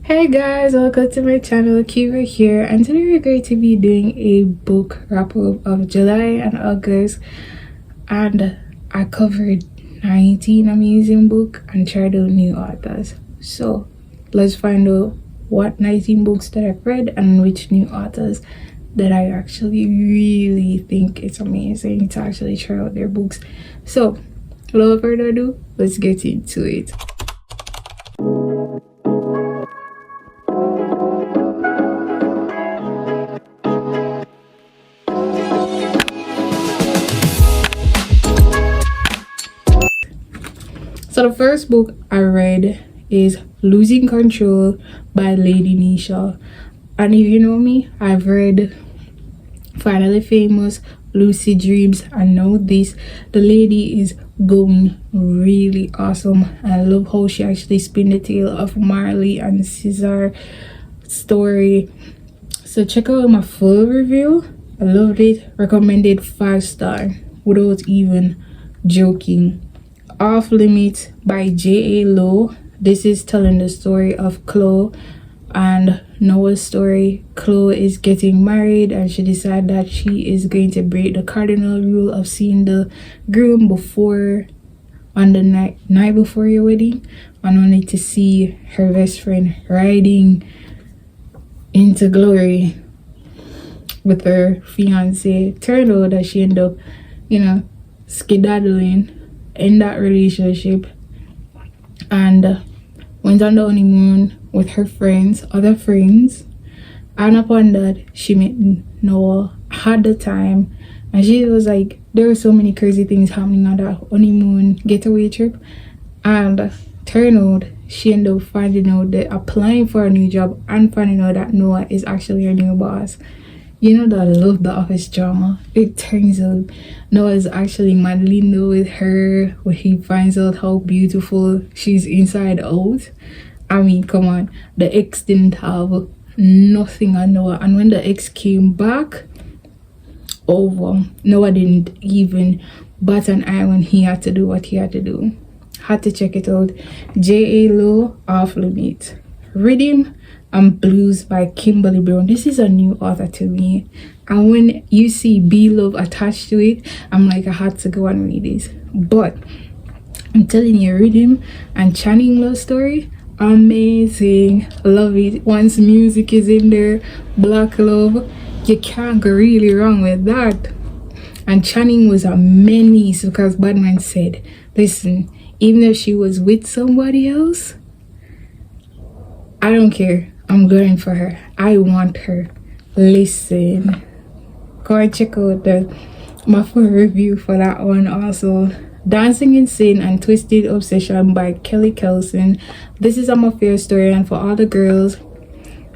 Hey guys, welcome to my channel. Kiva here, and today we're going to be doing a book wrap up of July and August, and I covered 19 amazing books and tried out new authors. So let's find out what 19 books that I've read and which new authors that I actually really think it's amazing to actually try out their books. So without further ado, let's get into it. So the first book I read is Losing Control by Lady Nisha. And if you know me, I've read Finally Famous, Lucid Dreams, and now this. The lady is going really awesome. I love how she actually spin the tale of Marley and Caesar story. So check out my full review. I loved it. Recommended 5-star without even joking. Off Limits by J.A. Lowe. This is telling the story of Chloe and Noah's story. Chloe is getting married and she decided that she is going to break the cardinal rule of seeing the groom before on the night before your wedding, and only to see her best friend riding into glory with her fiance. Turned out that she ended up, skedaddling in that relationship and went on the honeymoon with her other friends, and upon that she met Noah, had the time, and she was like, there were so many crazy things happening on that honeymoon getaway trip, and turned out she ended up finding out that applying for a new job and finding out that Noah is actually her new boss. You know that I love the office drama. It turns out Noah is actually madly in love with her when he finds out how beautiful she's inside out. I mean, come on. The ex didn't have nothing on Noah. And when the ex came back over, Noah didn't even bat an eye when he had to do what he had to do. Had to check it out. J.A. Lowe, Off Limits. Rhythm and Blues by Kimberly Brown. This is a new author to me, and when you see B Love attached to it, I'm like, I had to go and read this. But I'm telling you, Rhythm and Channing love story, amazing. Love it. Once music is in there, black love, you can't go really wrong with that. And Channing was a menace because Badman said, listen, even if she was with somebody else, I don't care. I'm going for her. I want her. Listen. Go and check out my full review for that one also. Dancing Insane and Twisted Obsession by Kelly Kelson. This is a mafia story, and for all the girls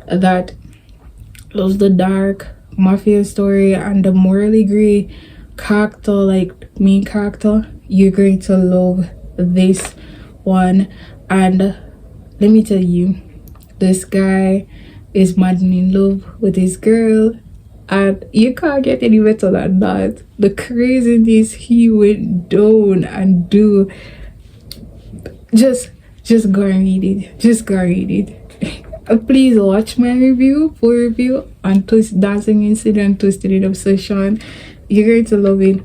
that loves the dark mafia story and the morally gray character, like main character, you're going to love this one. And let me tell you, this guy is madly in love with his girl, and you can't get any better than that. The craziness he went down and do. Just go and read it. Just go and read it. Please watch my full review on Dancing Incident, Twisted Obsession. You're going to love it.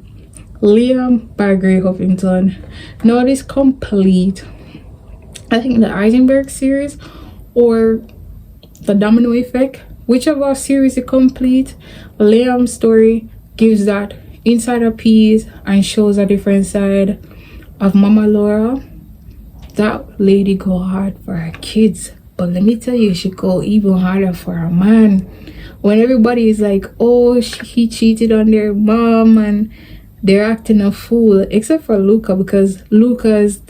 Liam by Gray Huffington. Now this complete, I think, the Eisenberg series or the Domino Effect, whichever series is complete. Liam's story gives that insider piece and shows a different side of Mama Laura. That lady go hard for her kids, but let me tell you, she go even harder for her man. When everybody is like, oh, he cheated on their mom and they're acting a fool, except for Luca, because Luca is,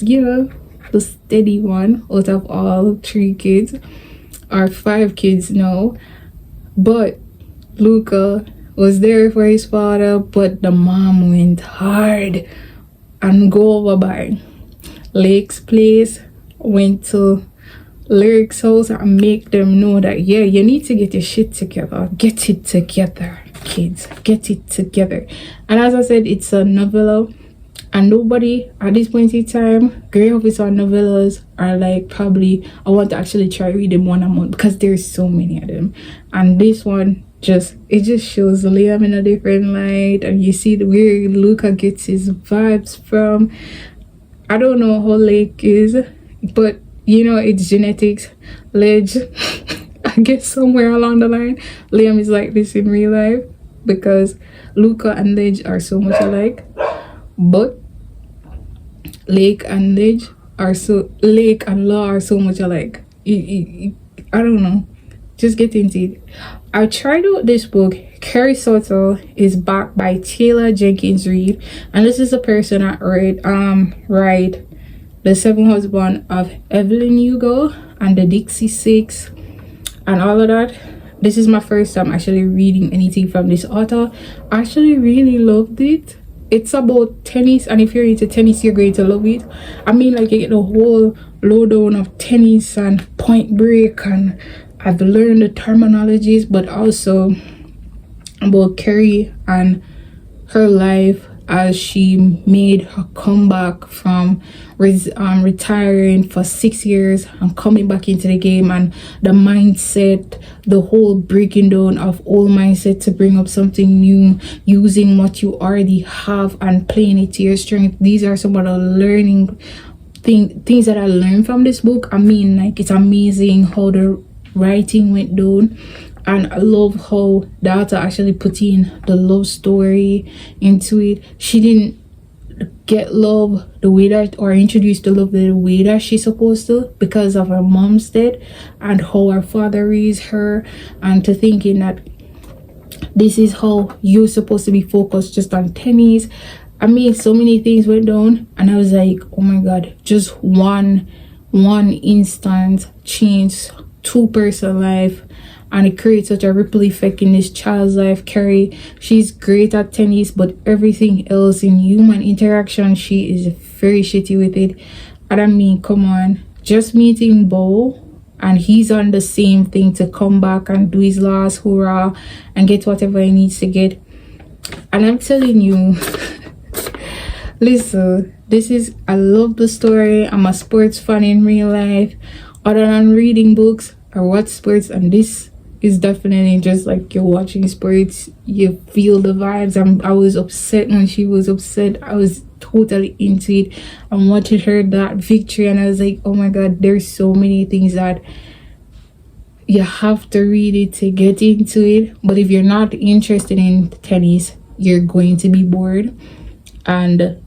the steady one out of all 3 kids, or 5 kids now. But Luca was there for his father, but the mom went hard and go over by Lake's place, went to Lyric's house and make them know that, yeah, you need to get your shit together. Get it together, kids. Get it together. And as I said, it's a novella, And nobody at this point in time, Grey Officer novellas are like, probably I want to actually try read them one a month because there's so many of them. And this one it just shows Liam in a different light, and you see where Luca gets his vibes from. I don't know how Lake is, but you know, it's genetics. Ledge, I guess somewhere along the line, Liam is like this in real life because Luca and Ledge are so much alike. But Lake and Law are so much alike. I don't know. Just get into it. I tried out this book. Carrie Soto is backed by Taylor Jenkins Reid, and this is a person that write The Seven Husbands of Evelyn Hugo and the Dixie Six and all of that. This is my first time actually reading anything from this author. I actually really loved it. It's about tennis, and if you're into tennis, you're going to love it. I mean, like, you get the whole lowdown of tennis and Point Break, and I've learned the terminologies, but also about Carrie and her life as she made her comeback from retiring for 6 years and coming back into the game, and the mindset, the whole breaking down of old mindset to bring up something new, using what you already have and playing it to your strength. These are some of the learning things that I learned from this book. I mean, like, it's amazing how the writing went down, and I love how the author actually put in the love story into it. She didn't get love the way that, or introduce the love the way that she's supposed to, because of her mom's death and how her father raised her, and to thinking that this is how you're supposed to be focused just on tennis. I mean, so many things went down, and I was like, oh my god, just one instance changed two-person life, and it creates such a ripple effect in this child's life. Carrie, she's great at tennis, but everything else in human interaction, she is very shitty with it. And I mean, come on, just meeting Bo, and he's on the same thing to come back and do his last hurrah and get whatever he needs to get. And I'm telling you, listen, I love the story. I'm a sports fan in real life, other than reading books. I watch sports, and this is definitely just like you're watching sports. You feel the vibes. I was upset when she was upset. I was totally into it. I'm watching her that victory, and I was like, oh my god, there's so many things that you have to read it to get into it. But if you're not interested in tennis, you're going to be bored. And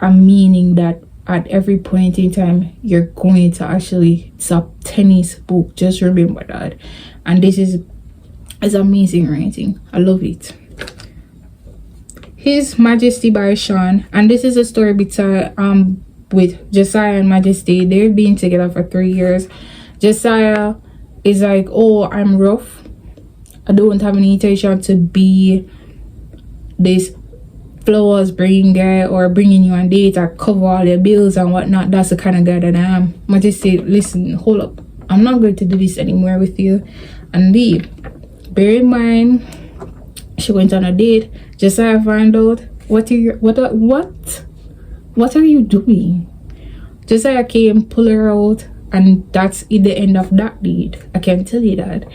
I'm meaning that at every point in time, you're going to actually, it's a tennis book. Just remember that. And this is amazing writing. I love it. His Majesty by Sean, and this is a story between with Josiah and Majesty. They've been together for 3 years. Josiah is like, oh, I'm rough. I don't have any intention to be this flowers bringing guy or bringing you on date or cover all your bills and whatnot. That's the kind of guy that I am. Majesty, listen, hold up. I'm not going to do this anymore with you, and leave. Bear in mind, she went on a date. Josiah found out, what are you doing? Josiah came, pull her out, and that's the end of that date. I can tell you that.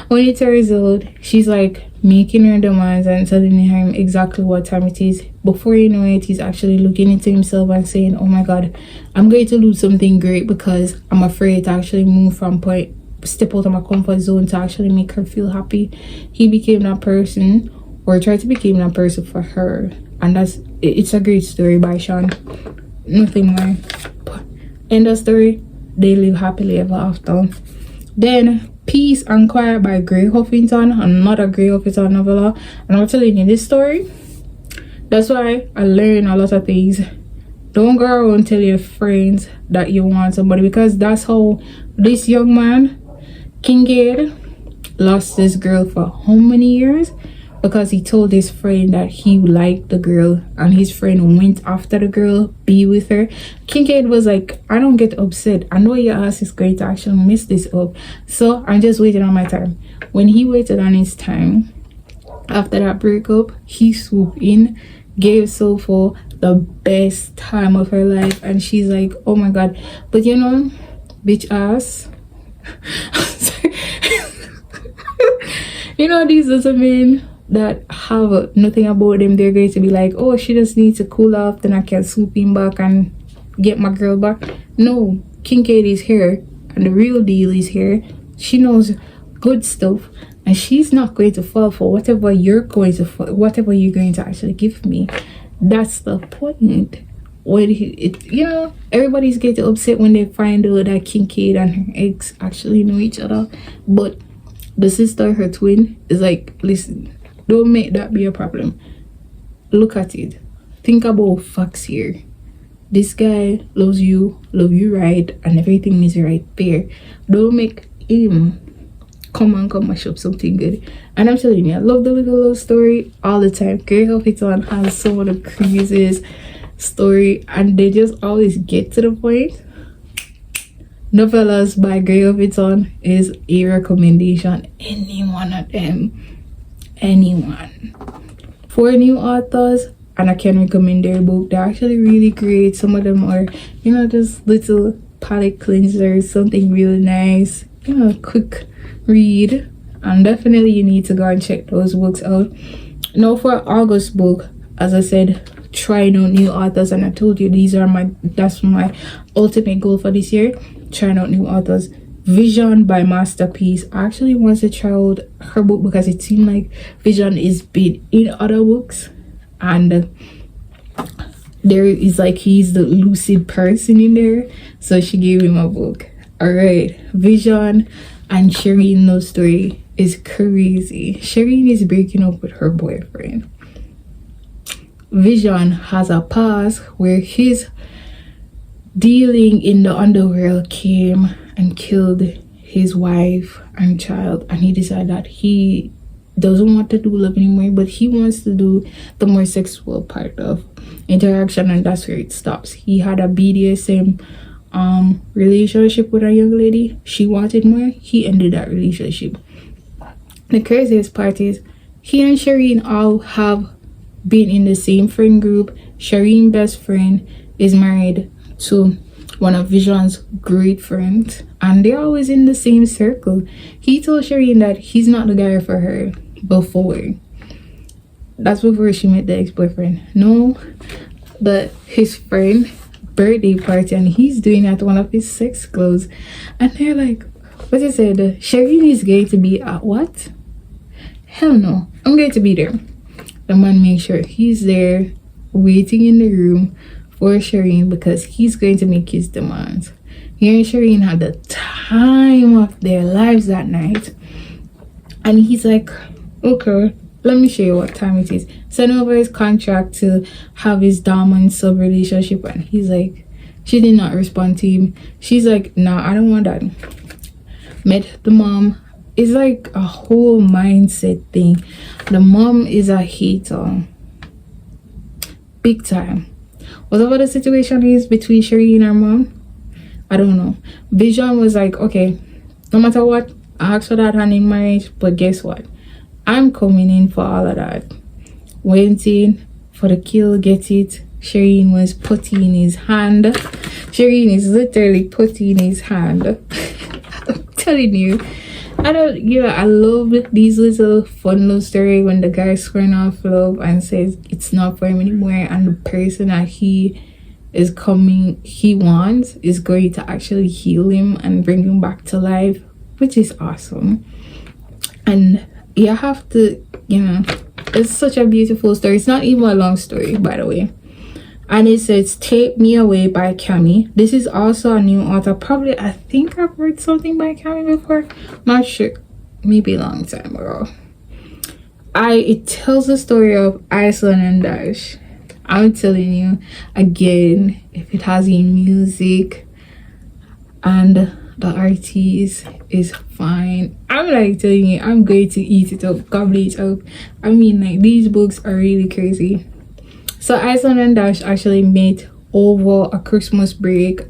When it turns out, she's like making her demands and telling him exactly what time it is. Before you know it, he's actually looking into himself and saying, oh my god, I'm going to lose something great because I'm afraid to actually step out of my comfort zone to actually make her feel happy. He became that person, or tried to become that person for her. And it's a great story by Sean. Nothing more. End of story. They live happily ever after. Then Peace and Quiet by Grey Huffington, another Grey Huffington novella. And I'm telling you this story, that's why I learned a lot of things. Don't go around tell your friends that you want somebody, because that's how this young man, Kincaid, lost this girl for how many years? Because he told his friend that he liked the girl, and his friend went after the girl, be with her. Kincaid was like, I don't get upset. I know your ass is going to actually mess this up, so I'm just waiting on my time. When he waited on his time, after that breakup, he swooped in, gave Soulful the best time of her life, and she's like, oh my god. But you know, bitch ass. You know, these little men that have nothing about them, they're going to be like, oh, she just needs to cool off, then I can swoop in back and get my girl back. No, Kincaid is here, and the real deal is here. She knows good stuff, and she's not going to fall for whatever you're going to actually give me. That's the point. When you know, everybody's getting upset when they find out that Kincaid and her ex actually know each other, but the sister, her twin, is like, listen, don't make that be a problem. Look at it. Think about facts here. This guy loves you, love you right, and everything is right there. Don't make him come mash up something good. And I'm telling you, I love the little love story all the time. Grey Huffington has some of the craziest story, and they just always get to the point. Novellas by Grey Huffington is a recommendation. Any one of them. Anyone. 4 new authors, and I can recommend their book. They're actually really great. Some of them are, you know, just little palate cleansers, something really nice, you know, quick read. And definitely you need to go and check those books out. Now for August book, as I said, trying out new authors, and I told you that's my ultimate goal for this year, trying out new authors. Vision by Masterpiece. I actually want to try out her book because it seemed like Vision is big in other books, and there is like, he's the lucid person in there, so she gave him a book. All right, Vision and Shireen love story is crazy. Shireen is breaking up with her boyfriend. Vision has a past where his dealing in the underworld came and killed his wife and child, and he decided that he doesn't want to do love anymore, but he wants to do the more sexual part of interaction, and that's where it stops. He had a BDSM relationship with a young lady. She wanted more. He ended that relationship. The craziest part is he and Shireen all have been in the same friend group. Shireen's best friend is married to one of Vision's great friends, and they're always in the same circle. He told Shireen that he's not the guy for her before. That's before she met the ex-boyfriend. No, but his friend birthday party, and he's doing at one of his sex clubs, and they're like, what you said, Shireen is going to be at what? Hell no, I'm going to be there. The man makes sure he's there waiting in the room for Shireen because he's going to make his demands. He and Shireen had the time of their lives that night, and he's like, okay, let me show you what time it is. Send over his contract to have his dom and sub relationship, and he's like, she did not respond to him. She's like, no, I don't want that. Met the mom. It's like a whole mindset thing. The mom is a hater, big time. Whatever the situation is between Shireen and her mom, I don't know. Vision was like, okay, no matter what, I asked for that hand in marriage, but guess what? I'm coming in for all of that. Went in for the kill, get it. Shireen was putting his hand. Shireen is literally putting his hand. I'm telling you. I love these little fun love story when the guy squaring off love and says it's not for him anymore, and the person that he wants is going to actually heal him and bring him back to life, which is awesome. And you have to, it's such a beautiful story. It's not even a long story, by the way. And it says Take Me Away by Cami. This is also a new author. Probably, I think I've read something by Cami before. Not sure. Maybe a long time ago. It tells the story of Iceland and Dash. I'm telling you, again, if it has in music and the artist is fine, I'm like telling you, I'm going to eat it up, gobble it up. I mean, like, these books are really crazy. So Iceland and Dash actually met over a Christmas break.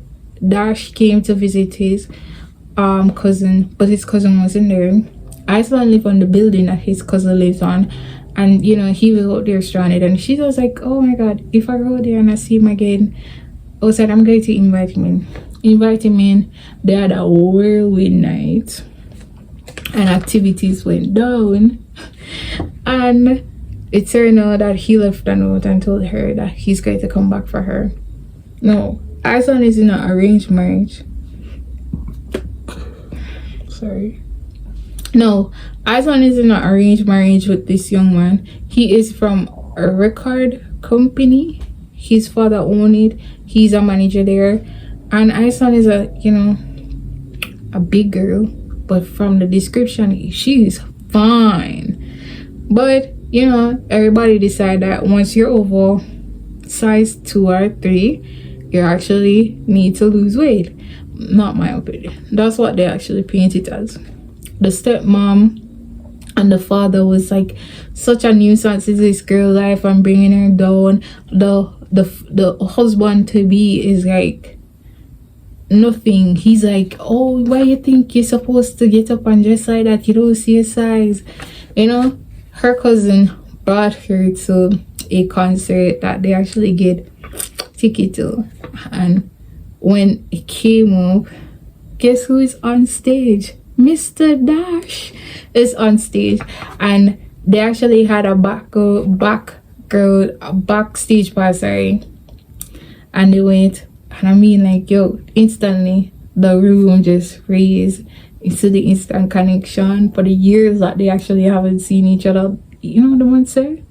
Dash came to visit his cousin, but his cousin wasn't there. Iceland lived on the building that his cousin lives on, And he was out there stranded, and she was like, oh my god, if I go there and I see him again outside, I'm going to invite him in. They had a whirlwind night and activities went down, and it turned out that he left a note and told her that he's going to come back for her. No, Iceland is in an arranged marriage. Sorry. No, Iceland is in an arranged marriage with this young man. He is from a record company. His father owned it. He's a manager there. And Iceland is a big girl. But from the description, she's fine. But, everybody decide that once you're over size 2 or 3, you actually need to lose weight. Not my opinion. That's what they actually paint it as. The stepmom and the father was like such a nuisance in this girl's life and bringing her down. The husband to be is like nothing. He's like, oh, why you think you're supposed to get up and dress like that? You don't see a size. Her cousin brought her to a concert that they actually get ticket to, and when it came up, guess who is on stage? Mr. Dash is on stage, and they actually had a backstage pass, sorry, and they went, and I mean, like, yo, instantly the room just raised into the instant connection for the years that they actually haven't seen each other. You know what the one said?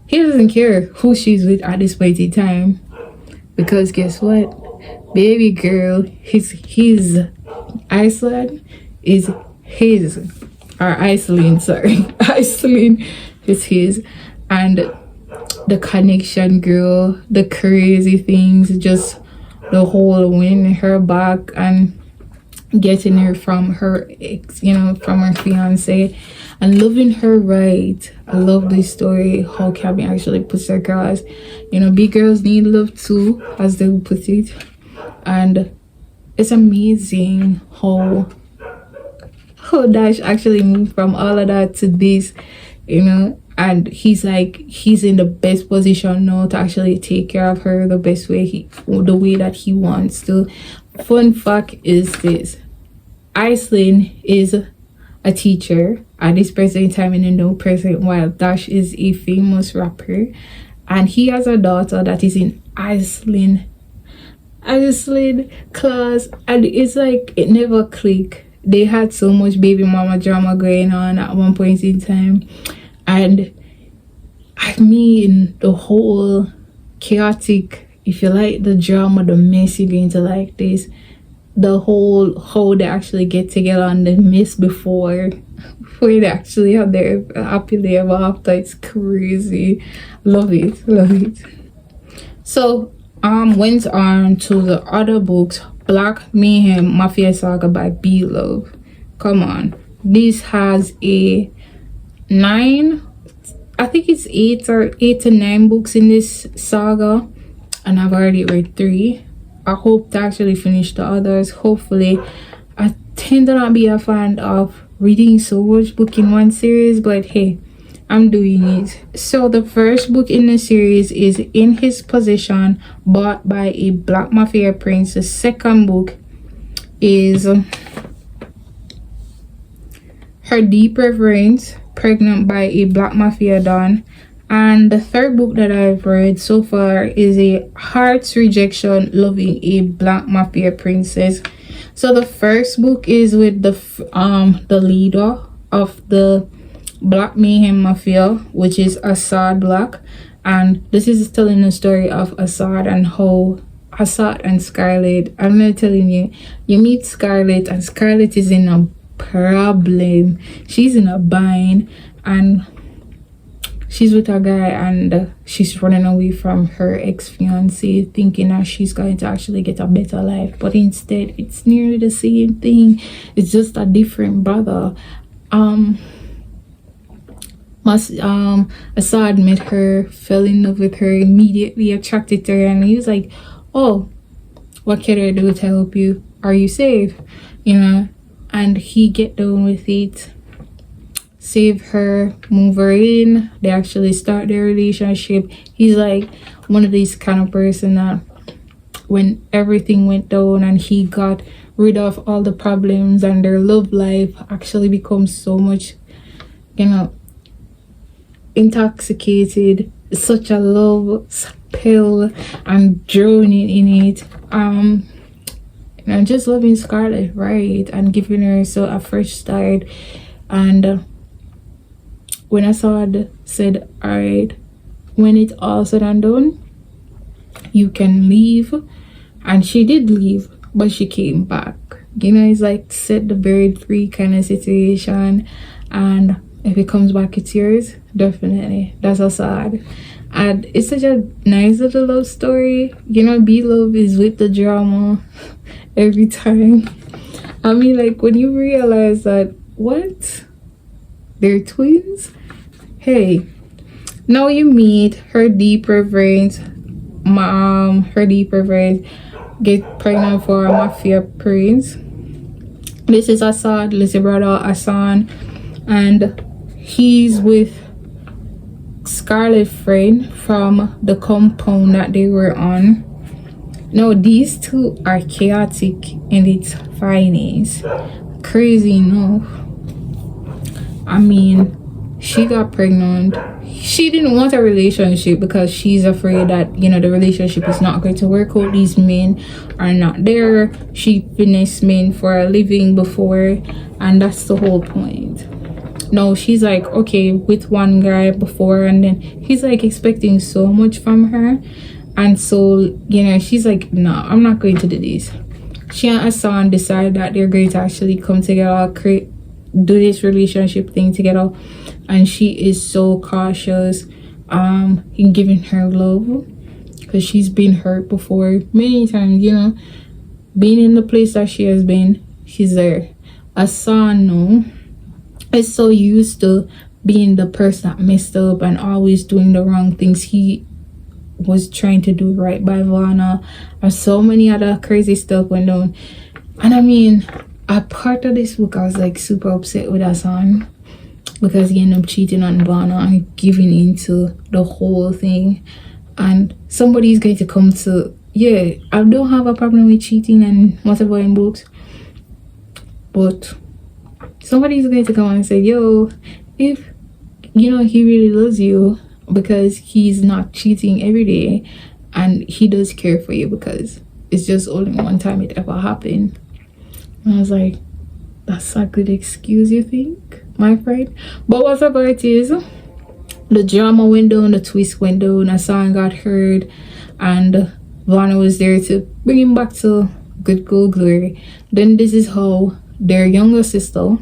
He doesn't care who she's with at this point in time, because guess what? Baby girl, his Iceland is his, or Iceland, sorry. Iceland is his. And the connection, girl, the crazy things, just the whole winning her back and getting her from her ex, from her fiance, and loving her right. I love this story, how Cabby actually puts her across. Big girls need love too, as they would put it. And it's amazing how Dash actually moved from all of that to this, and he's in the best position now to actually take care of her the best way, the way that he wants to. Fun fact is this: Iceland is a teacher at this present time in the no present, while Dash is a famous rapper, and he has a daughter that is in Iceland class, and it's like it never clicked. They had so much baby mama drama going on at one point in time, and I mean the whole chaotic, if you like the drama, the mess, you're going to like this. The whole how they actually get together and the miss before they actually have their happily ever after. It's crazy. Love it. So went on to the other books. Black Mayhem Mafia Saga by B Love. Come on, this has a 9, I think it's 8 to 9 books in this saga, and I've already read 3. I hope to actually finish the others, hopefully. I tend to not be a fan of reading so much book in one series, but hey, I'm doing it. So the first book in the series is In His Possession, bought by a Black Mafia Prince. The second book is Her Deep Reverence, Pregnant by a Black Mafia Don. And the third book that I've read so far is a Heart's Rejection, Loving a Black Mafia Princess. So the first book is with the leader of the Black Mayhem Mafia, which is Assad Black, and this is telling the story of Assad and how Assad and Scarlett, I'm not telling you, you meet Scarlett, and Scarlett is in a problem. She's in a bind, and she's with a guy, and she's running away from her ex-fiance, thinking that she's going to actually get a better life, but instead it's nearly the same thing. It's just a different brother. Assad met her, fell in love with her, immediately attracted to her, and he was like, oh, what can I do to help you? Are you safe? And he get down with it. save her, move her in. They actually start their relationship. He's like one of these kind of person that when everything went down and he got rid of all the problems, and their love life actually becomes so much, intoxicated, such a love spell and drowning in it. And just loving Scarlett, right, and giving her so a fresh start. And when Assad said, all right, when it's all said and done, you can leave, and she did leave, but she came back. It's like set the bird free kind of situation, and if it comes back, it's yours. Definitely, that's Assad. And it's such a nice little love story. B-Love is with the drama every time. I mean, like, when you realize that, what? They're twins? Hey, now you meet her deeper brains. Her deeper brains get pregnant for a mafia prince. This is Assad, little brother Hassan, and he's with Scarlett friend from the compound that they were on. Now these two are chaotic in its finest. Crazy enough. I mean, she got pregnant. She didn't want a relationship because she's afraid that the relationship is not going to work out. These men are not there. She finished men for a living before, and that's the whole point. No, she's like, okay, with one guy before, and then he's like expecting so much from her, and so she's like, no, I'm not going to do this. She and Hassan decide that they're going to actually come together, do this relationship thing together, and she is so cautious in giving her love because she's been hurt before many times. Being in the place that she has been, she's there. Hassan, no, is so used to being the person that messed up and always doing the wrong things. He was trying to do right by Vanna, and so many other crazy stuff went on. And I mean, a part of this book, I was like super upset with Hassan because he ended up cheating on Vanna and giving into the whole thing. And somebody's going to come to, I don't have a problem with cheating and whatever in books, but somebody's going to come and say, yo, if he really loves you because he's not cheating every day and he does care for you because it's just only one time it ever happened. And I was like, that's a good excuse, you think, my friend? But whatever it is, the drama went down, the twist went down, Hassan got hurt, and Vanna was there to bring him back to good glory. Then this is how their younger sister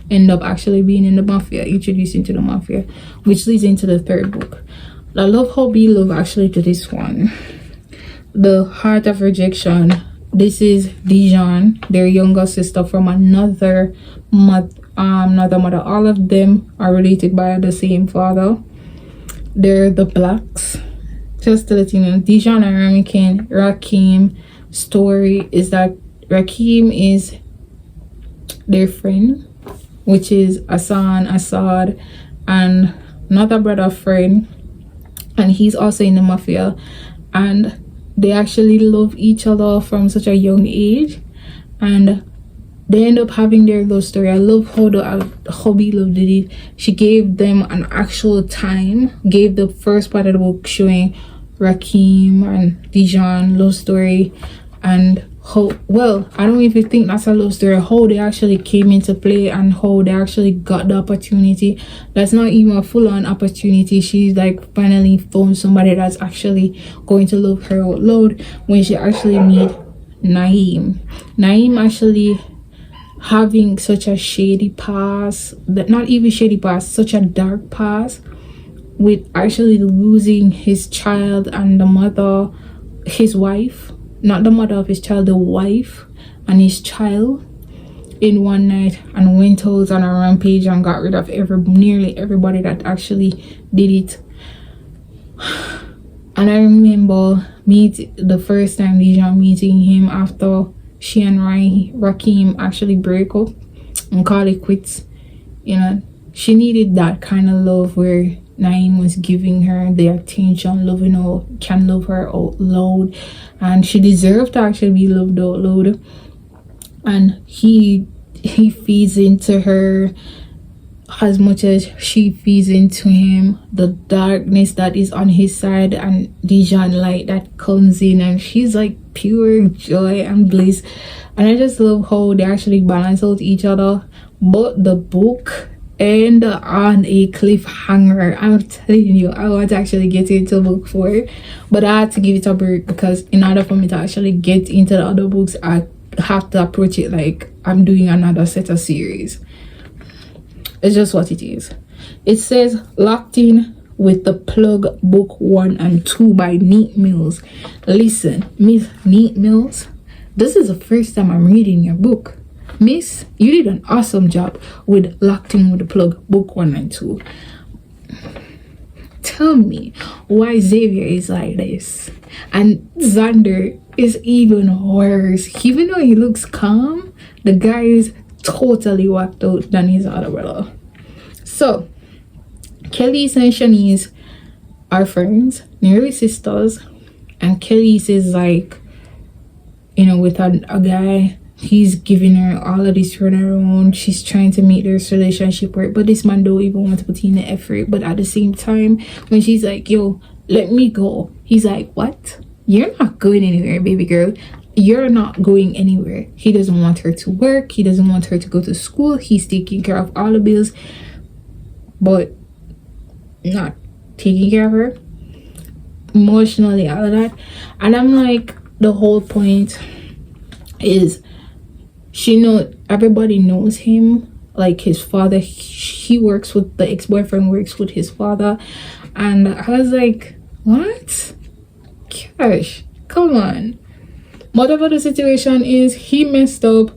end up actually being in the mafia, introduced into the mafia, which leads into the third book. I love how B-Love actually did this one. The Heart of Rejection. This is Dijon, their younger sister from another mother. All of them are related by the same father. They're the Blacks. Just to let you know, Dijon and Rakim story is that Rakim is their friend, which is Hassan, Assad, and another brother friend, and he's also in the mafia, and they actually love each other from such a young age, and they end up having their love story. I love how B-Love did it. She gave them an actual time, gave the first part of the book showing Rakim and Dijon love story, and how, well, I don't even think that's a love story, how they actually came into play and how they actually got the opportunity. That's not even a full-on opportunity. She's like finally found somebody that's actually going to love her out loud when she actually meet Naeem actually having such a shady past, that not even shady past, such a dark past, with actually losing his child and the mother, his wife, not the mother of his child, the wife and his child in one night, and went out on a rampage and got rid of nearly everybody that actually did it. And I remember the first time Dijon meeting him after she and Rakim actually break up and call it quits. she needed that kind of love where Naeem was giving her the attention, loving her, can love her out loud, and she deserved to actually be loved out loud. And he feeds into her as much as she feeds into him. The darkness that is on his side and Dijon light that comes in, and she's like pure joy and bliss. And I just love how they actually balance out each other. But the book end on a cliffhanger. I'm telling you, I want to actually get into book 4, but I had to give it a break because in order for me to actually get into the other books, I have to approach it like I'm doing another set of series. It's just what it is. It says Locked In with the Plug, book 1 and 2 by Neat Mills. Listen, Miss Neat Mills, this is the first time I'm reading your book. Miss, you did an awesome job with Locked In with the Plug, book 1 and 2. Tell me why Xavier is like this and Xander is even worse. Even though he looks calm, the guy is totally whacked out than his other brother. So Kelly's and Shanice are friends, nearly sisters, and Kelly's is like, you know, with a guy. He's giving her all of this turnaround. She's trying to make this relationship work, but this man don't even want to put in the effort. But at the same time, when she's like, yo, let me go, he's like, what? You're not going anywhere, baby girl. You're not going anywhere. He doesn't want her to work. He doesn't want her to go to school. He's taking care of all the bills, but not taking care of her emotionally, all of that. And I'm like, the whole point is, everybody knows him, like his father. He works with the ex-boyfriend, works with his father, and I was like, what? Gosh, come on. Whatever the situation is, he messed up,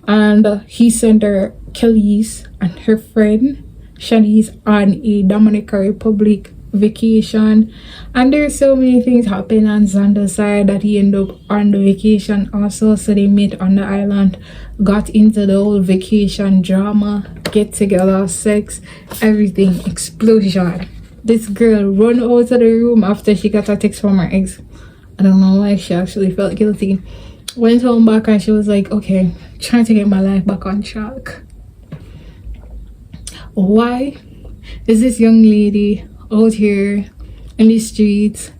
and he sent her, Kelly's and her friend Shanice, on a Dominican Republic vacation, and there's so many things happen on Xander's side that he ended up on the vacation also. So they met on the island, got into the whole vacation drama, get together, sex, everything, explosion. This girl run out of the room after she got a text from her ex. I don't know why she actually felt guilty. Went home back and she was like, okay, trying to get my life back on track. Why is this young lady out here in the streets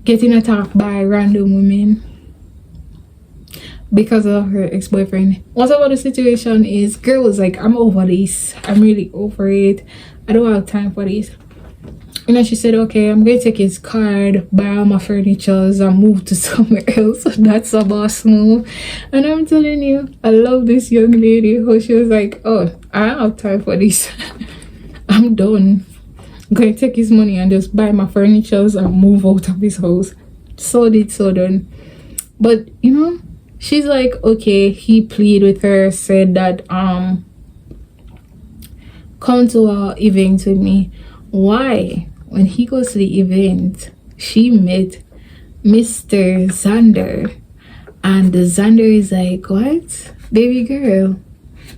getting attacked by random women because of her ex-boyfriend? Whatever the situation is, girl was like, I'm over this. I'm really over it. I don't have time for this. And then she said, okay, I'm going to take his card, buy all my furnitures, and move to somewhere else. That's a boss move. And I'm telling you, I love this young lady who she was like, oh, I don't have time for this. I'm done. I'm going to take his money and just buy my furnitures and move out of his house. So done. But, you know, she's like, okay, he pleaded with her, said that, come to our event with me. Why? When he goes to the event, she met Mr. Xander, and the Xander is like, what? Baby girl,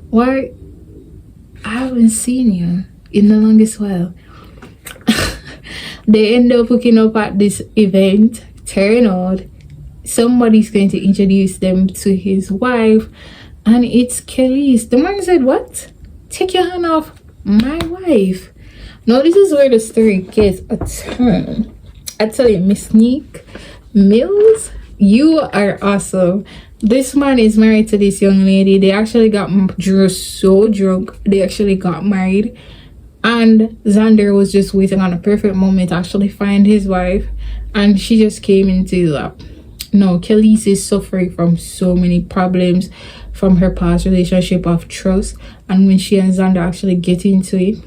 why? I haven't seen you in the longest while. They end up hooking up at this event. Turn out somebody's going to introduce them to his wife, and it's Kelly's. The man said, what? Take your hand off my wife. Now this is where the story gets a turn. I tell you, Miss Neat Mills, you are awesome. This man is married to this young lady. They actually got so drunk. They actually got married. And Xander was just waiting on a perfect moment to actually find his wife. And she just came into his lap. No, Kelly's is suffering from so many problems from her past relationship of trust. And when she and Xander actually get into it,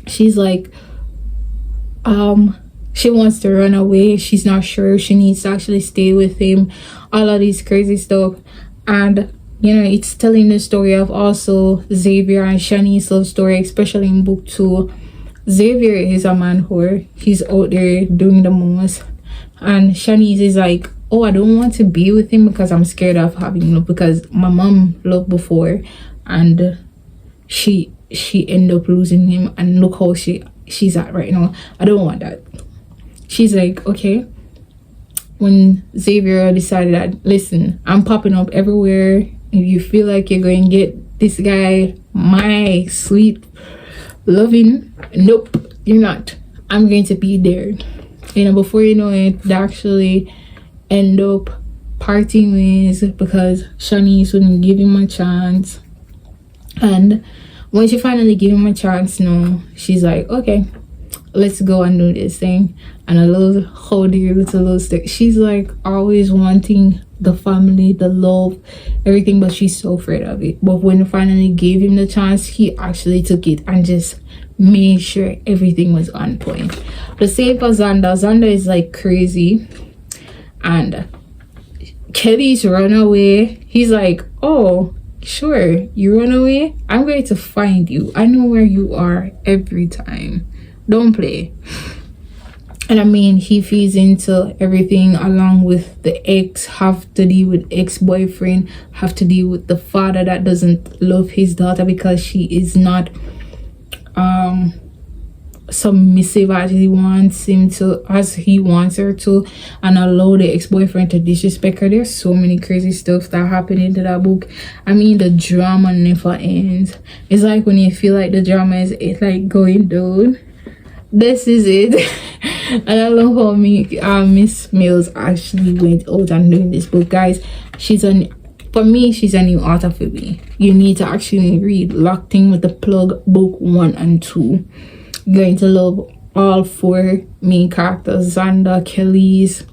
she's like, she wants to run away. She's not sure. She needs to actually stay with him. All of these crazy stuff. And, you know, it's telling the story of also Xavier and Shanice's love story, especially in book 2. Xavier is a man whore. He's out there doing the most. And Shanice is like, oh, I don't want to be with him because I'm scared of having love, because my mom loved before and she she end up losing him, and look how she's at right now. I don't want that. She's like, okay, when Xavier decided that, listen, I'm popping up everywhere. If you feel like you're going to get this guy, my sweet loving, nope, you're not. I'm going to be there. You know, before you know it, they actually end up parting ways because Shanice wouldn't give him a chance. And when she finally gave him a chance, no, she's like, okay, let's go and do this thing. And I love how dear little stick. She's like always wanting the family, the love, everything, but she's so afraid of it. But when I finally gave him the chance, he actually took it and just made sure everything was on point. The same for Xander. Xander is like crazy, and Kelly's run away. He's like, oh, sure, you run away, I'm going to find you. I know where you are every time. Don't play. And I mean, he feeds into everything along with the ex, have to deal with ex-boyfriend, have to deal with the father that doesn't love his daughter because she is not submissive as he wants her to, and allow the ex-boyfriend to disrespect her. There's so many crazy stuff that happened into that book. I mean, the drama never ends. It's like when you feel like the drama is like going down, this is it. And I love how Miss Mills actually went out and doing this book, guys. She's a new author for me. You need to actually read Locked In with the Plug book 1 and 2. You're going to love all 4 main characters: Xander, Kelly's,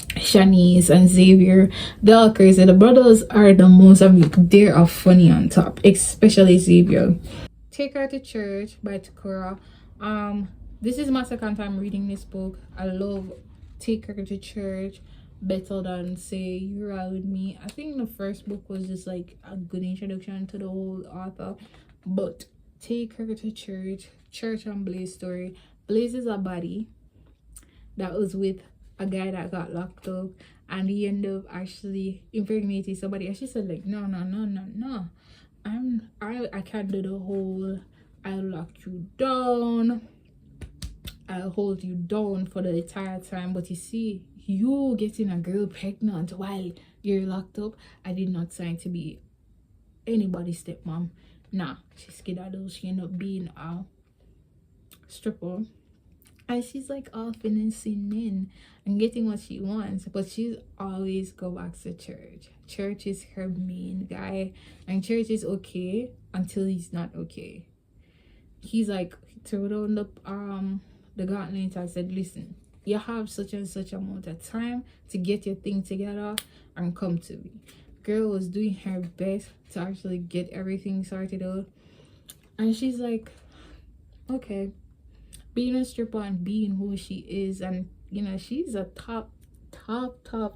Shanice, and Xavier. They're all crazy. The brothers are the most of me. They are funny on top, especially Xavier. Take Her to Church by Takora. This is my second time reading this book. I love Take Her to Church better than Say You Ride With Me. I think the first book was just like a good introduction to the whole author, but Take Her to Church, Church and Blaze story. Blaze is a body that was with a guy that got locked up, and he ended up actually impregnating somebody, and she said like, no, I can't do the whole I'll lock you down, I'll hold you down for the entire time. But you see, you getting a girl pregnant while you're locked up, I did not sign to be anybody's stepmom. Nah, she skedaddled. She ended up being a stripper, and she's like all finessing and getting what she wants, but she's always go back to church. Church is her main guy, and church is okay until he's not okay. He's like, threw down the gauntlet and said, listen, you have such and such amount of time to get your thing together and come to me. Girl was doing her best to actually get everything sorted out, and she's like, okay, being a stripper and being who she is, and you know, she's a top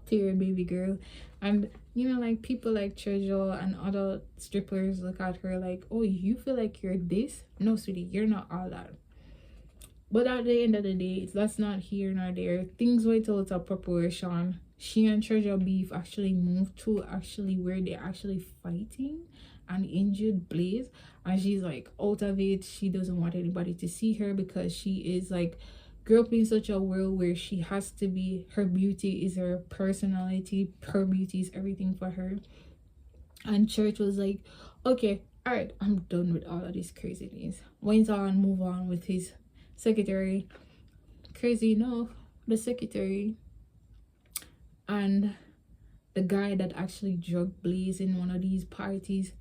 tier baby girl. And you know, like people like Treasure and other strippers look at her like, oh, you feel like you're this? No, sweetie, you're not all that. But at the end of the day, that's not here nor there. Things went out of proportion. She and Treasure beef actually moved to actually where they're actually fighting and injured Blaze, and she's like out of it. She doesn't want anybody to see her because she is like grew up in such a world where she has to be, her beauty is her personality, her beauty is everything for her. And Church was like, okay, all right, I'm done with all of this craziness. Went on, move on with his secretary. Crazy enough, the secretary and the guy that actually drugged Blaze in one of these parties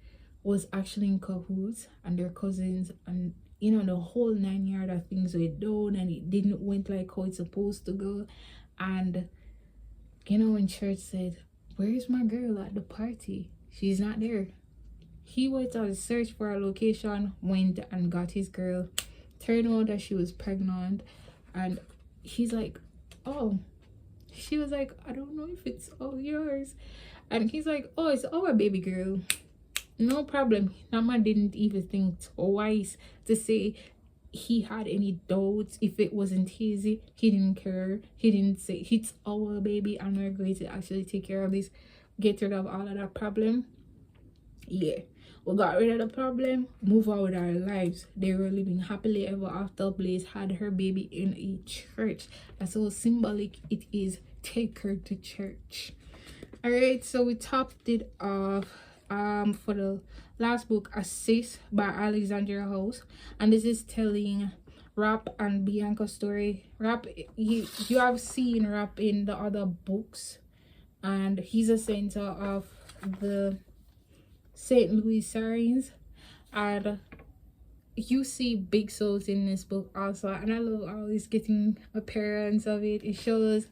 was actually in cahoots, and their cousins, and you know, the whole 9 yards of things went down, and it didn't went like how it's supposed to go. And you know, when Church said, where's my girl at the party? She's not there. He went on a search for a location, went and got his girl. Turned out that she was pregnant, and he's like, oh, she was like, I don't know if it's all yours. And he's like, oh, it's our baby girl. No problem. Nama didn't even think twice to say he had any doubts if it wasn't his. He didn't care. He didn't say it's our baby and we're going to actually take care of this, get rid of all of that problem. Yeah. We got rid of the problem, move on with our lives. They were living happily ever after. Blaze had her baby in a church. That's how symbolic it is. Take her to church. All right, so we topped it off for the last book, Assist by Alexandria House, and this is telling Rap and Bianca's story. Rap, you have seen Rap in the other books, and he's a center of the St. Louis Sirens, and you see big souls in this book also, and I love always getting appearance of it. It shows,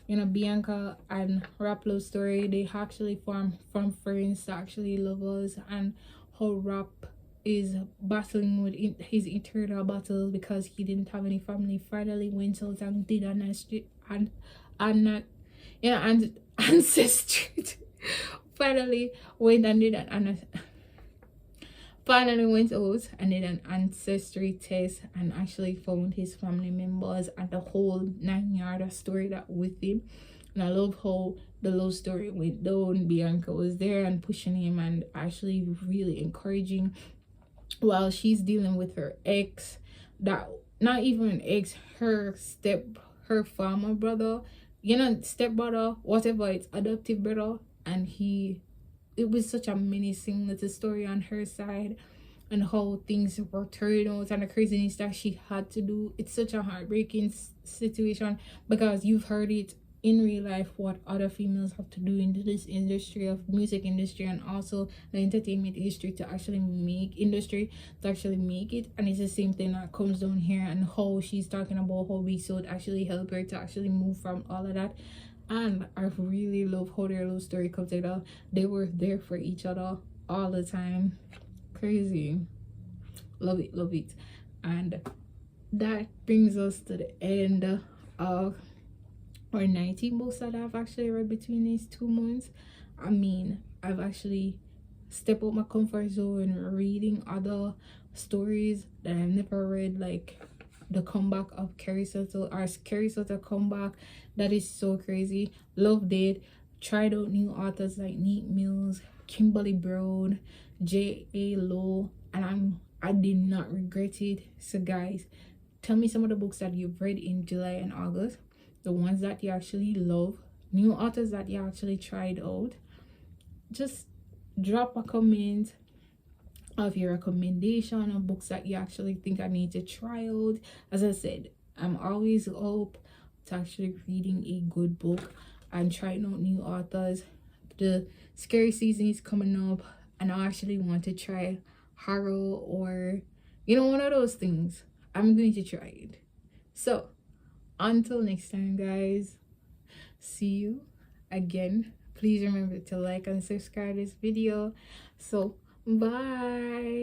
you know, Bianca and Rap love story. They actually form from friends to actually lovers, and how Rap is battling with his internal battles because he didn't have any family. Finally went out and did an and yeah, and ancestry. Finally went and did an finally went out and did an ancestry test and actually found his family members and the whole 9 yard of story that with him. And I love how the love story went down. Bianca was there and pushing him and actually really encouraging while she's dealing with her ex, that not even an ex, her former brother, you know, stepbrother, whatever, it's adoptive brother. And it was such a menacing little story on her side, and how things were turned out and the craziness that she had to do. It's such a heartbreaking situation because you've heard it in real life what other females have to do into this industry of music industry and also the entertainment industry to actually make it. And it's the same thing that comes down here, and how she's talking about how we should actually help her to actually move from all of that. And I really love how their love story comes together. They were there for each other all the time. Crazy. Love it. And that brings us to the end of our 19 books that I've actually read between these 2 months. I mean, I've actually stepped out my comfort zone reading other stories that I've never read, like the comeback of Carrie Soto, or Carrie Soto comeback. That is so crazy. Loved it. Tried out new authors like Neat Mills, Kimberly Brown, J.A. Lowe, and I did not regret it. So guys, tell me some of the books that you've read in July and August, the ones that you actually love, new authors that you actually tried out. Just drop a comment of your recommendation of books that you actually think I need to try out. As I said, I'm always up to actually reading a good book and trying out new authors. The scary season is coming up, and I actually want to try horror, or you know, one of those things. I'm going to try it. So until next time, guys, see you again. Please remember to like and subscribe this video. So bye.